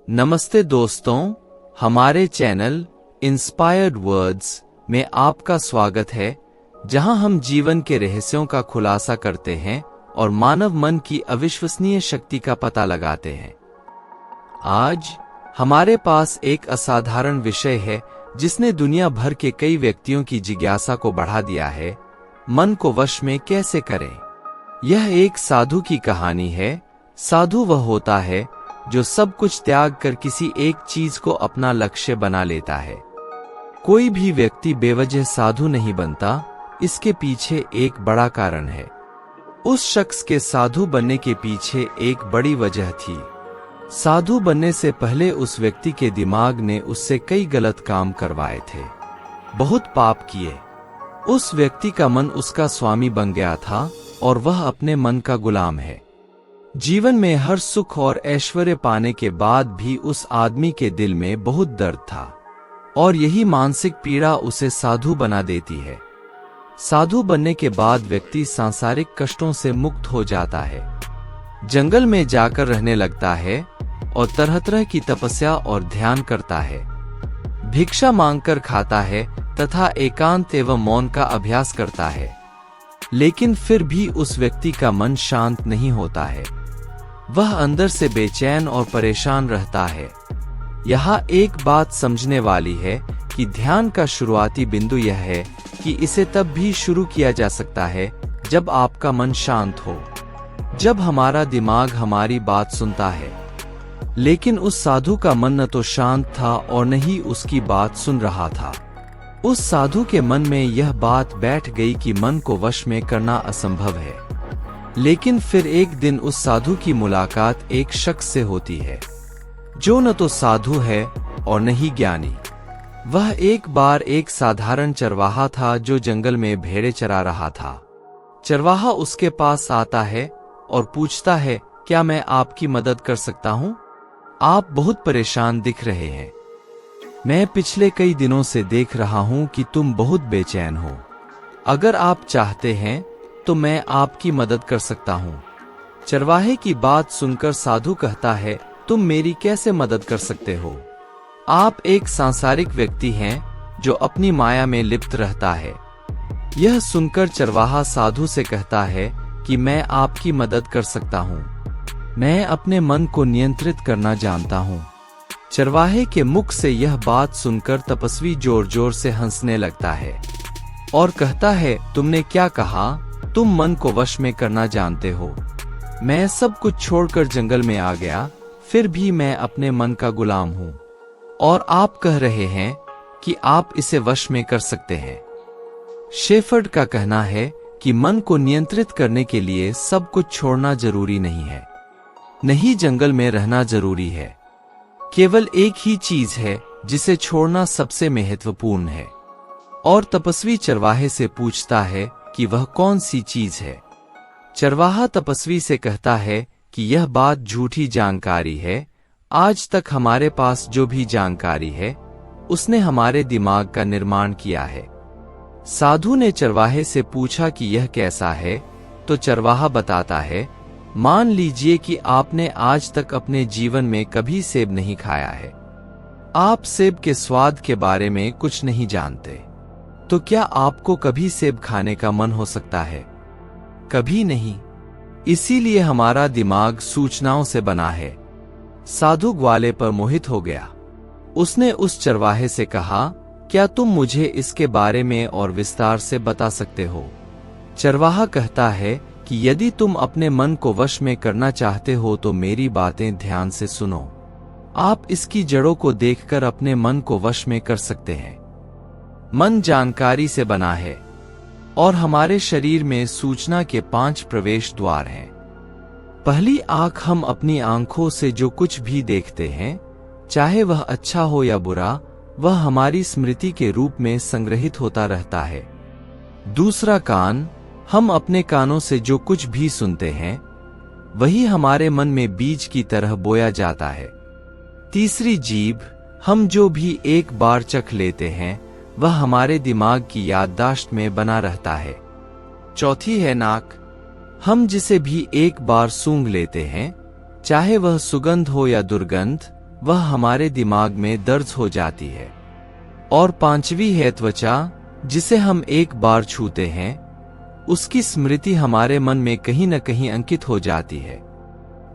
नमस्ते दोस्तों, हमारे चैनल इंस्पायर्ड वर्ड्स में आपका स्वागत है, जहां हम जीवन के रहस्यों का खुलासा करते हैं और मानव मन की अविश्वसनीय शक्ति का पता लगाते हैं। आज हमारे पास एक असाधारण विषय है जिसने दुनिया भर के कई व्यक्तियों की जिज्ञासा को बढ़ा दिया है। मन को वश में कैसे करें? यह एक साधु की कहानी है। साधु वह होता है जो सब कुछ त्याग कर किसी एक चीज को अपना लक्ष्य बना लेता है। कोई भी व्यक्ति बेवजह साधु नहीं बनता, इसके पीछे एक बड़ा कारण है। उस शख्स के साधु बनने के पीछे एक बड़ी वजह थी। साधु बनने से पहले उस व्यक्ति के दिमाग ने उससे कई गलत काम करवाए थे, बहुत पाप किए। उस व्यक्ति का मन उसका स्वामी बन गया था और वह अपने मन का गुलाम है। जीवन में हर सुख और ऐश्वर्य पाने के बाद भी उस आदमी के दिल में बहुत दर्द था और यही मानसिक पीड़ा उसे साधु बना देती है। साधु बनने के बाद व्यक्ति सांसारिक कष्टों से मुक्त हो जाता है, जंगल में जाकर रहने लगता है और तरह तरह की तपस्या और ध्यान करता है। भिक्षा मांगकर खाता है तथा एकांत एवं मौन का अभ्यास करता है। लेकिन फिर भी उस व्यक्ति का मन शांत नहीं होता है। वह अंदर से बेचैन और परेशान रहता है। यहाँ एक बात समझने वाली है कि ध्यान का शुरुआती बिंदु यह है कि इसे तब भी शुरू किया जा सकता है जब आपका मन शांत हो, जब हमारा दिमाग हमारी बात सुनता है। लेकिन उस साधु का मन न तो शांत था और न ही उसकी बात सुन रहा था। उस साधु के मन में यह बात बैठ गई कि मन को वश में करना असंभव है। लेकिन फिर एक दिन उस साधु की मुलाकात एक शख्स से होती है जो न तो साधु है और न ही ज्ञानी। वह एक बार एक साधारण चरवाहा था जो जंगल में भेड़ें चरा रहा था। चरवाहा उसके पास आता है और पूछता है, क्या मैं आपकी मदद कर सकता हूँ? आप बहुत परेशान दिख रहे हैं। मैं पिछले कई दिनों से देख रहा हूँ कि तुम बहुत बेचैन हो। अगर आप चाहते हैं तो मैं आपकी मदद कर सकता हूँ। चरवाहे की बात सुनकर साधु कहता है, तुम मेरी कैसे मदद कर सकते हो? आप एक सांसारिक व्यक्ति हैं जो अपनी माया में लिप्त रहता है। यह सुनकर चरवाहा साधु से कहता है कि मैं आपकी मदद कर सकता हूँ। मैं अपने मन को नियंत्रित करना जानता हूँ। चरवाहे के मुख से यह बात सुनकर तपस्वी जोर जोर से हंसने लगता है और कहता है, तुमने क्या कहा? तुम मन को वश में करना जानते हो। मैं सब कुछ छोड़कर जंगल में आ गया, फिर भी मैं अपने मन का गुलाम हूँ। और आप कह रहे हैं कि आप इसे वश में कर सकते हैं। शेफर्ड का कहना है कि मन को नियंत्रित करने के लिए सब कुछ छोड़ना जरूरी नहीं है, नहीं जंगल में रहना जरूरी है। केवल एक ही चीज है जिसे छोड़ना सबसे महत्वपूर्ण है। और तपस्वी चरवाहे से पूछता है कि वह कौन सी चीज है। चरवाहा तपस्वी से कहता है कि यह बात झूठी जानकारी है। आज तक हमारे पास जो भी जानकारी है उसने हमारे दिमाग का निर्माण किया है। साधु ने चरवाहे से पूछा कि यह कैसा है, तो चरवाहा बताता है, मान लीजिए कि आपने आज तक अपने जीवन में कभी सेब नहीं खाया है। आप सेब के स्वाद के बारे में कुछ नहीं जानते, तो क्या आपको कभी सेब खाने का मन हो सकता है? कभी नहीं। इसीलिए हमारा दिमाग सूचनाओं से बना है। साधु ग्वाले पर मोहित हो गया। उसने उस चरवाहे से कहा, क्या तुम मुझे इसके बारे में और विस्तार से बता सकते हो? चरवाहा कहता है कि यदि तुम अपने मन को वश में करना चाहते हो तो मेरी बातें ध्यान से सुनो। आप इसकी जड़ों को देखकर अपने मन को वश में कर सकते हैं। मन जानकारी से बना है और हमारे शरीर में सूचना के 5 प्रवेश द्वार हैं। पहली आंख, हम अपनी आंखों से जो कुछ भी देखते हैं, चाहे वह अच्छा हो या बुरा, वह हमारी स्मृति के रूप में संग्रहित होता रहता है। दूसरा कान, हम अपने कानों से जो कुछ भी सुनते हैं वही हमारे मन में बीज की तरह बोया जाता है। तीसरी जीभ, हम जो भी एक बार चख लेते हैं वह हमारे दिमाग की याददाश्त में बना रहता है। चौथी है नाक, हम जिसे भी एक बार सूंघ लेते हैं, चाहे वह सुगंध हो या दुर्गंध, वह हमारे दिमाग में दर्ज हो जाती है। और पांचवी है त्वचा, जिसे हम एक बार छूते हैं उसकी स्मृति हमारे मन में कहीं न कहीं अंकित हो जाती है।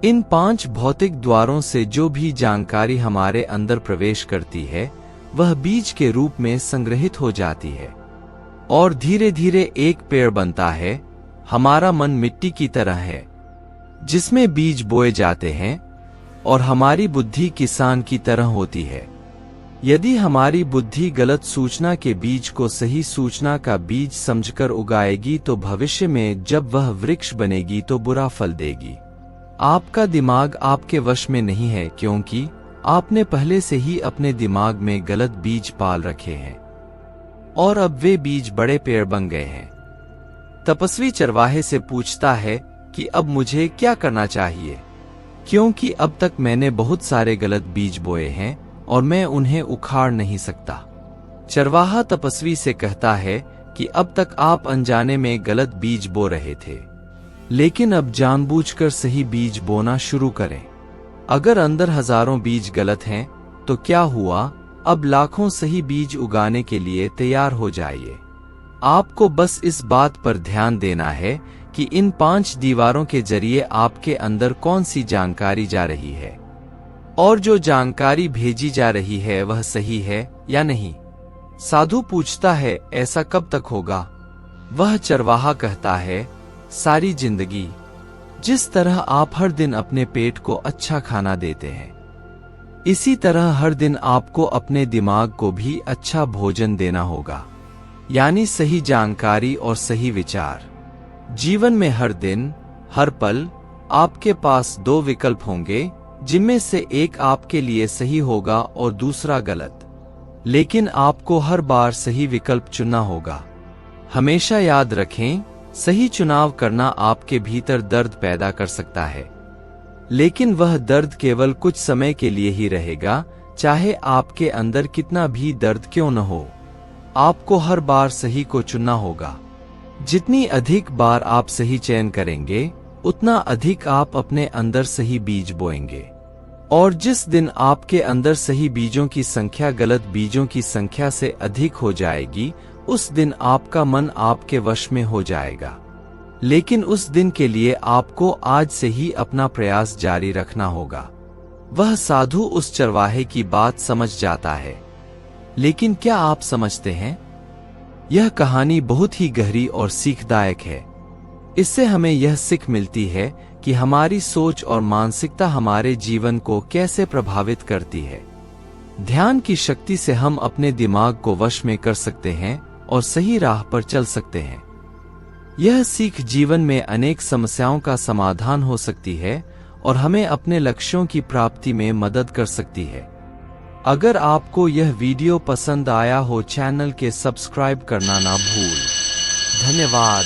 इन 5 भौतिक द्वारों से जो भी जानकारी हमारे अंदर प्रवेश करती है वह बीज के रूप में संग्रहित हो जाती है और धीरे धीरे एक पेड़ बनता है। हमारा मन मिट्टी की तरह है जिसमें बीज बोए जाते हैं और हमारी बुद्धि किसान की तरह होती है। यदि हमारी बुद्धि गलत सूचना के बीज को सही सूचना का बीज समझकर उगाएगी तो भविष्य में जब वह वृक्ष बनेगी तो बुरा फल देगी। आपका दिमाग आपके वश में नहीं है क्योंकि आपने पहले से ही अपने दिमाग में गलत बीज पाल रखे हैं और अब वे बीज बड़े पेड़ बन गए हैं। तपस्वी चरवाहे से पूछता है कि अब मुझे क्या करना चाहिए, क्योंकि अब तक मैंने बहुत सारे गलत बीज बोए हैं और मैं उन्हें उखाड़ नहीं सकता। चरवाहा तपस्वी से कहता है कि अब तक आप अनजाने में गलत बीज बो रहे थे, लेकिन अब जानबूझकर सही बीज बोना शुरू करें। अगर अंदर हजारों बीज गलत हैं तो क्या हुआ, अब लाखों सही बीज उगाने के लिए तैयार हो जाइए। आपको बस इस बात पर ध्यान देना है कि इन 5 दीवारों के जरिए आपके अंदर कौन सी जानकारी जा रही है और जो जानकारी भेजी जा रही है वह सही है या नहीं। साधु पूछता है, ऐसा कब तक होगा? वह चरवाहा कहता है, सारी जिंदगी। जिस तरह आप हर दिन अपने पेट को अच्छा खाना देते हैं, इसी तरह हर दिन आपको अपने दिमाग को भी अच्छा भोजन देना होगा, यानी सही जानकारी और सही विचार। जीवन में हर दिन, हर पल आपके पास 2 विकल्प होंगे, जिनमें से एक आपके लिए सही होगा और दूसरा गलत, लेकिन आपको हर बार सही विकल्प चुनना होगा। हमेशा याद रखें, सही चुनाव करना आपके भीतर दर्द पैदा कर सकता है, लेकिन वह दर्द केवल कुछ समय के लिए ही रहेगा, चाहे आपके अंदर कितना भी दर्द क्यों न हो। आपको हर बार सही को चुनना होगा। जितनी अधिक बार आप सही चयन करेंगे उतना अधिक आप अपने अंदर सही बीज बोएंगे, और जिस दिन आपके अंदर सही बीजों की संख्या गलत बीजों की संख्या से अधिक हो जाएगी उस दिन आपका मन आपके वश में हो जाएगा। लेकिन उस दिन के लिए आपको आज से ही अपना प्रयास जारी रखना होगा। वह साधु उस चरवाहे की बात समझ जाता है, लेकिन क्या आप समझते हैं? यह कहानी बहुत ही गहरी और सीखदायक है। इससे हमें यह सीख मिलती है कि हमारी सोच और मानसिकता हमारे जीवन को कैसे प्रभावित करती है। ध्यान की शक्ति से हम अपने दिमाग को वश में कर सकते हैं और सही राह पर चल सकते हैं। यह सीख जीवन में अनेक समस्याओं का समाधान हो सकती है और हमें अपने लक्ष्यों की प्राप्ति में मदद कर सकती है। अगर आपको यह वीडियो पसंद आया हो, चैनल के सब्सक्राइब करना ना भूल। धन्यवाद।